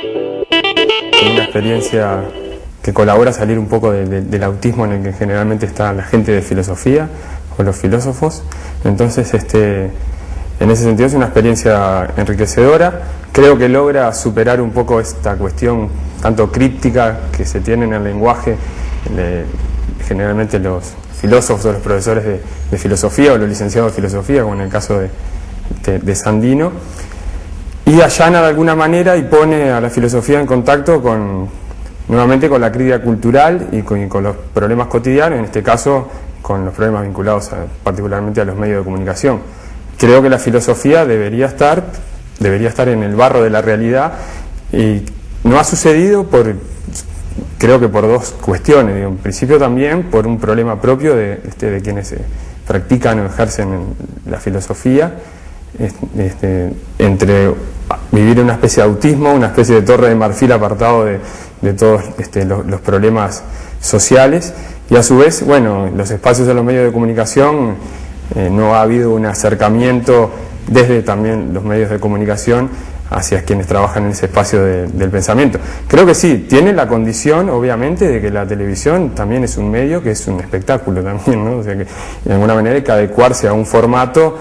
Una experiencia que colabora a salir un poco del autismo en el que generalmente está la gente de filosofía o los filósofos. Entonces, en ese sentido es una experiencia enriquecedora. Creo que logra superar un poco esta cuestión tanto críptica que se tiene en el lenguaje, generalmente los filósofos o los profesores de filosofía o los licenciados de filosofía, como en el caso de Sandino, y allana de alguna manera y pone a la filosofía en contacto nuevamente con la crítica cultural y con los problemas cotidianos, en este caso con los problemas vinculados particularmente a los medios de comunicación. Creo que la filosofía debería estar en el barro de la realidad, y no ha sucedido creo que por dos cuestiones. En principio también por un problema propio de quienes practican o ejercen la filosofía, entre vivir en una especie de autismo, una especie de torre de marfil apartado de todos los problemas sociales, y a su vez, bueno, los espacios de los medios de comunicación, no ha habido un acercamiento desde también los medios de comunicación hacia quienes trabajan en ese espacio del pensamiento. Creo que sí, tiene la condición, obviamente, de que la televisión también es un medio que es un espectáculo también, ¿no? O sea que de alguna manera hay que adecuarse a un formato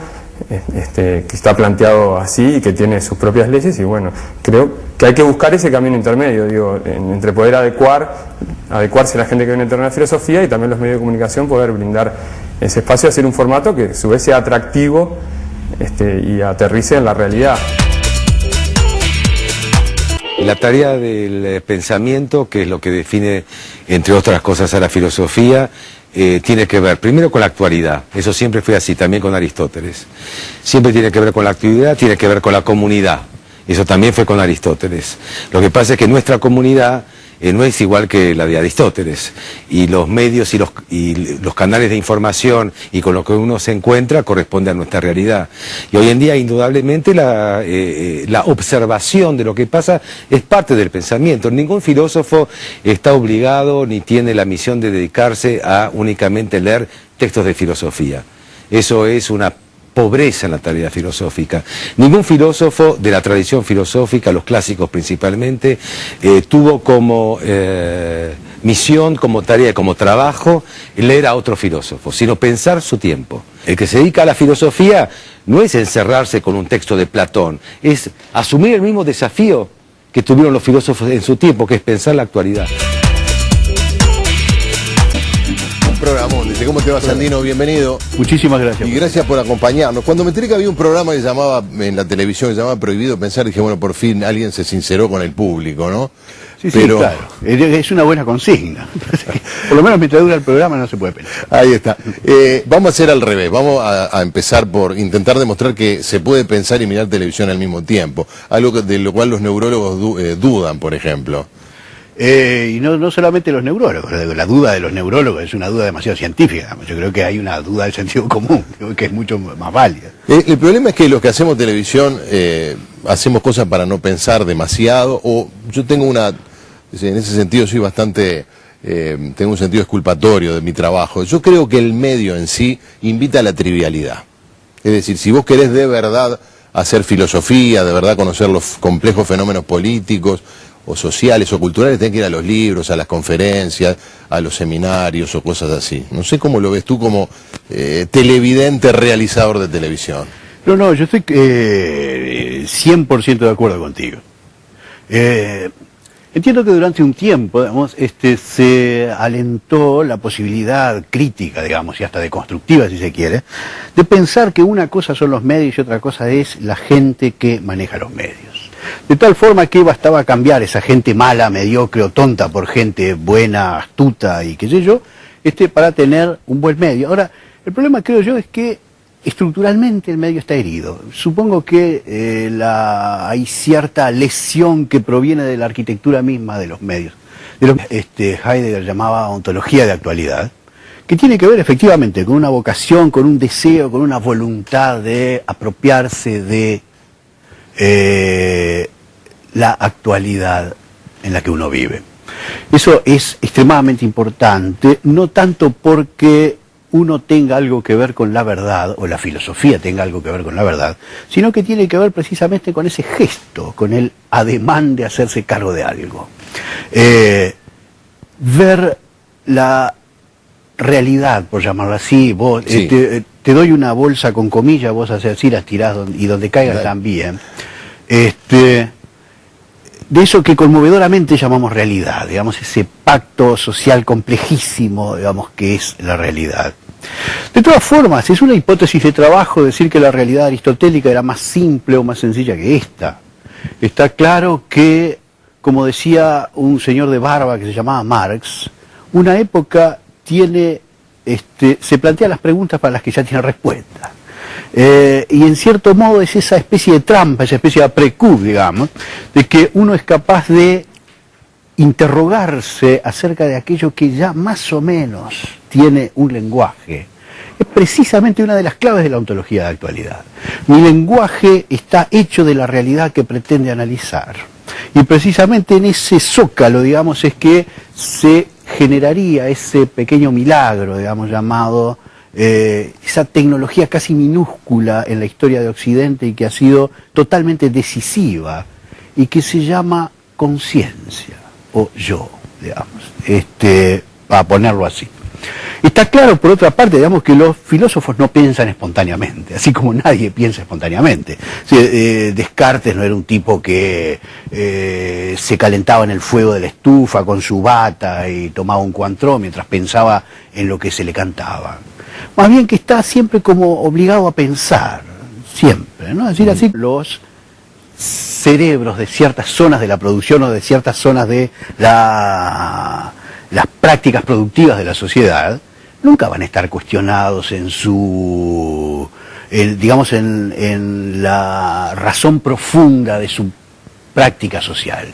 que está planteado así y que tiene sus propias leyes, y bueno, creo que hay que buscar ese camino intermedio, digo, entre poder adecuarse a la gente que viene a entrar en la filosofía y también los medios de comunicación poder brindar ese espacio, hacer un formato que a su vez sea atractivo y aterrice en la realidad. La tarea del pensamiento, que es lo que define, entre otras cosas, a la filosofía, tiene que ver primero con la actualidad. Eso siempre fue así, también con Aristóteles. Siempre tiene que ver con la actualidad, tiene que ver con la comunidad. Eso también fue con Aristóteles. Lo que pasa es que nuestra comunidad no es igual que la de Aristóteles, y los medios y los canales de información y con lo que uno se encuentra corresponde a nuestra realidad. Y hoy en día, indudablemente, la observación de lo que pasa es parte del pensamiento. Ningún filósofo está obligado ni tiene la misión de dedicarse a únicamente leer textos de filosofía. Eso es una pobreza en la tarea filosófica. Ningún filósofo de la tradición filosófica, los clásicos principalmente, tuvo como misión, como tarea, como trabajo, leer a otro filósofo, sino pensar su tiempo. El que se dedica a la filosofía no es encerrarse con un texto de Platón, es asumir el mismo desafío que tuvieron los filósofos en su tiempo, que es pensar la actualidad. Programón. Dice, ¿cómo te va, Sandino? Bienvenido. Muchísimas gracias. Y gracias por acompañarnos. Cuando me enteré que había un programa que llamaba, en la televisión, que se llamaba Prohibido Pensar, dije, bueno, por fin alguien se sinceró con el público, ¿no? Sí, pero... sí, claro. Es una buena consigna. Por lo menos mientras dura el programa no se puede pensar. Ahí está. Vamos a hacer al revés. Vamos a empezar por intentar demostrar que se puede pensar y mirar televisión al mismo tiempo. Algo de lo cual los neurólogos dudan, por ejemplo. Y no solamente los neurólogos, la duda de los neurólogos es una duda demasiado científica. Yo creo que hay una duda del sentido común, que es mucho más válida. El problema es que los que hacemos televisión hacemos cosas para no pensar demasiado, o yo tengo en ese sentido soy bastante, tengo un sentido exculpatorio de mi trabajo. Yo creo que el medio en sí invita a la trivialidad. Es decir, si vos querés de verdad hacer filosofía, de verdad conocer los complejos fenómenos políticos, o sociales o culturales, tenés que ir a los libros, a las conferencias, a los seminarios o cosas así. No sé cómo lo ves tú como televidente realizador de televisión. No, yo estoy 100% de acuerdo contigo. Entiendo que durante un tiempo, digamos, se alentó la posibilidad crítica, digamos, y hasta deconstructiva, si se quiere, de pensar que una cosa son los medios y otra cosa es la gente que maneja los medios. De tal forma que bastaba cambiar esa gente mala, mediocre o tonta por gente buena, astuta y qué sé yo, para tener un buen medio. Ahora, el problema, creo yo, es que estructuralmente el medio está herido. Supongo que hay cierta lesión que proviene de la arquitectura misma de los medios, de lo que Heidegger llamaba ontología de actualidad, que tiene que ver efectivamente con una vocación, con un deseo, con una voluntad de apropiarse de la actualidad en la que uno vive. Eso es extremadamente importante, no tanto porque uno tenga algo que ver con la verdad, o la filosofía tenga algo que ver con la verdad, sino que tiene que ver precisamente con ese gesto, con el ademán de hacerse cargo de algo. Ver la realidad, por llamarlo así, vos, Sí. te doy una bolsa con comillas, vos haces así, las tirás y donde caigas Dale. también. De eso que conmovedoramente llamamos realidad, digamos, ese pacto social complejísimo, digamos, que es la realidad. De todas formas, es una hipótesis de trabajo decir que la realidad aristotélica era más simple o más sencilla que esta. Está claro que, como decía un señor de barba que se llamaba Marx, una época tiene, se plantea las preguntas para las que ya tiene respuesta. Y en cierto modo es esa especie de trampa, esa especie de après-coup, digamos, de que uno es capaz de interrogarse acerca de aquello que ya más o menos tiene un lenguaje. Es precisamente una de las claves de la ontología de actualidad. Mi lenguaje está hecho de la realidad que pretende analizar. Y precisamente en ese zócalo, digamos, es que se generaría ese pequeño milagro, digamos, llamado esa tecnología casi minúscula en la historia de Occidente y que ha sido totalmente decisiva y que se llama conciencia o yo, digamos, para ponerlo así. Está claro, por otra parte, digamos, que los filósofos no piensan espontáneamente, así como nadie piensa espontáneamente. Descartes no era un tipo que se calentaba en el fuego de la estufa con su bata y tomaba un Cointreau mientras pensaba en lo que se le cantaba. Más bien que está siempre como obligado a pensar, siempre, ¿no? Es decir, así los cerebros de ciertas zonas de la producción o de ciertas zonas de las prácticas productivas de la sociedad nunca van a estar cuestionados en su, digamos, en la razón profunda de su práctica social.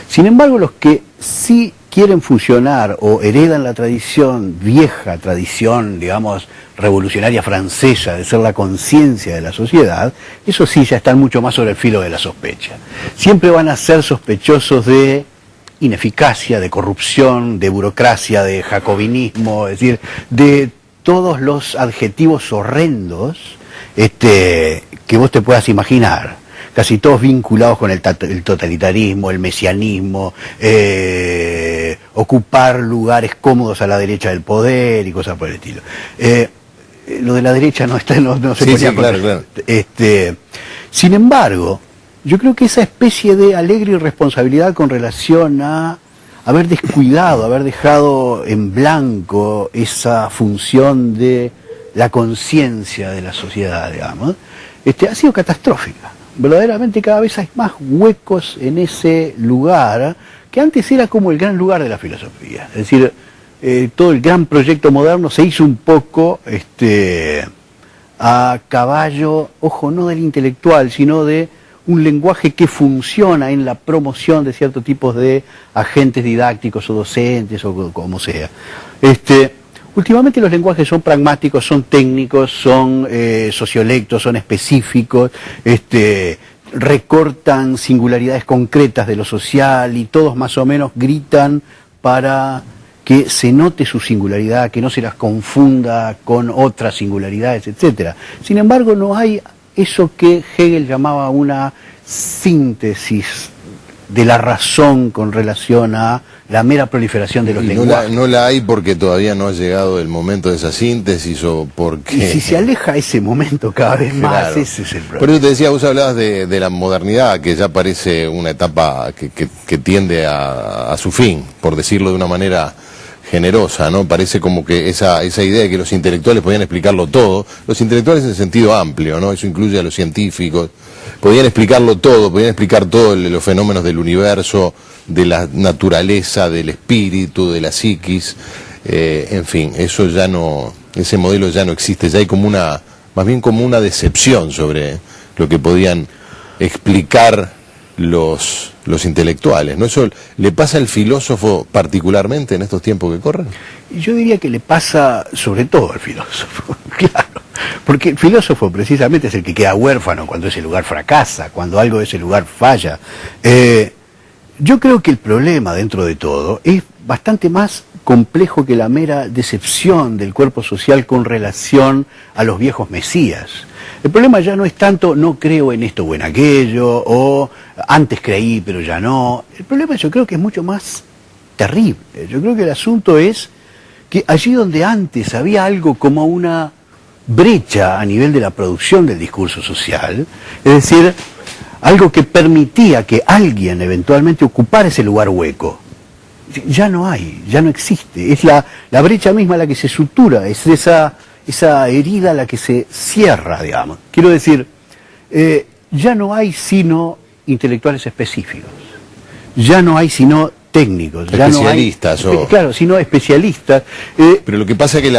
Sin embargo, los que sí quieren fusionar o heredan la tradición, vieja tradición, digamos, revolucionaria francesa de ser la conciencia de la sociedad, eso sí ya están mucho más sobre el filo de la sospecha. Siempre van a ser sospechosos de ineficacia, de corrupción, de burocracia, de jacobinismo, es decir, de todos los adjetivos horrendos que vos te puedas imaginar, casi todos vinculados con el totalitarismo, el mesianismo, ocupar lugares cómodos a la derecha del poder y cosas por el estilo. Lo de la derecha no se Sí, ponía sí, claro. Sin embargo, yo creo que esa especie de alegre irresponsabilidad con relación a haber descuidado, haber dejado en blanco esa función de la conciencia de la sociedad, digamos, ha sido catastrófica. Verdaderamente cada vez hay más huecos en ese lugar que antes era como el gran lugar de la filosofía. Es decir, todo el gran proyecto moderno se hizo un poco a caballo, ojo, no del intelectual, sino de un lenguaje que funciona en la promoción de ciertos tipos de agentes didácticos o docentes o como sea. Últimamente los lenguajes son pragmáticos, son técnicos, son sociolectos, son específicos, recortan singularidades concretas de lo social y todos más o menos gritan para que se note su singularidad, que no se las confunda con otras singularidades, etc. Sin embargo, no hay eso que Hegel llamaba una síntesis de la razón con relación a la mera proliferación de los lenguajes. No la hay porque todavía no ha llegado el momento de esa síntesis o porque... Y si se aleja ese momento cada vez más, Claro. ese es el problema. Por eso te decía, vos hablabas de la modernidad, que ya parece una etapa que tiende a su fin, por decirlo de una manera generosa, ¿no? Parece como que esa idea de que los intelectuales podían explicarlo todo, los intelectuales en sentido amplio, ¿no? Eso incluye a los científicos, podían explicarlo todo, podían explicar todos los fenómenos del universo, de la naturaleza, del espíritu, de la psiquis, en fin, eso ya no, ese modelo ya no existe, ya hay como más bien como una decepción sobre lo que podían explicar los intelectuales, ¿no? Eso le pasa al filósofo particularmente en estos tiempos que corren. Yo diría que le pasa sobre todo al filósofo, claro, porque el filósofo precisamente es el que queda huérfano cuando ese lugar fracasa, cuando algo de ese lugar falla. Yo creo que el problema dentro de todo es bastante más complejo que la mera decepción del cuerpo social con relación a los viejos mesías. El problema ya no es tanto no creo en esto o en aquello, o antes creí pero ya no. El problema yo creo que es mucho más terrible. Yo creo que el asunto es que allí donde antes había algo como una brecha a nivel de la producción del discurso social, es decir, algo que permitía que alguien eventualmente ocupara ese lugar hueco, ya no hay, ya no existe. Es la brecha misma la que se sutura, es esa herida la que se cierra, digamos. Quiero decir, ya no hay sino intelectuales específicos, ya no hay sino técnicos, especialistas, ya no hay, claro, sino especialistas. Pero lo que pasa es que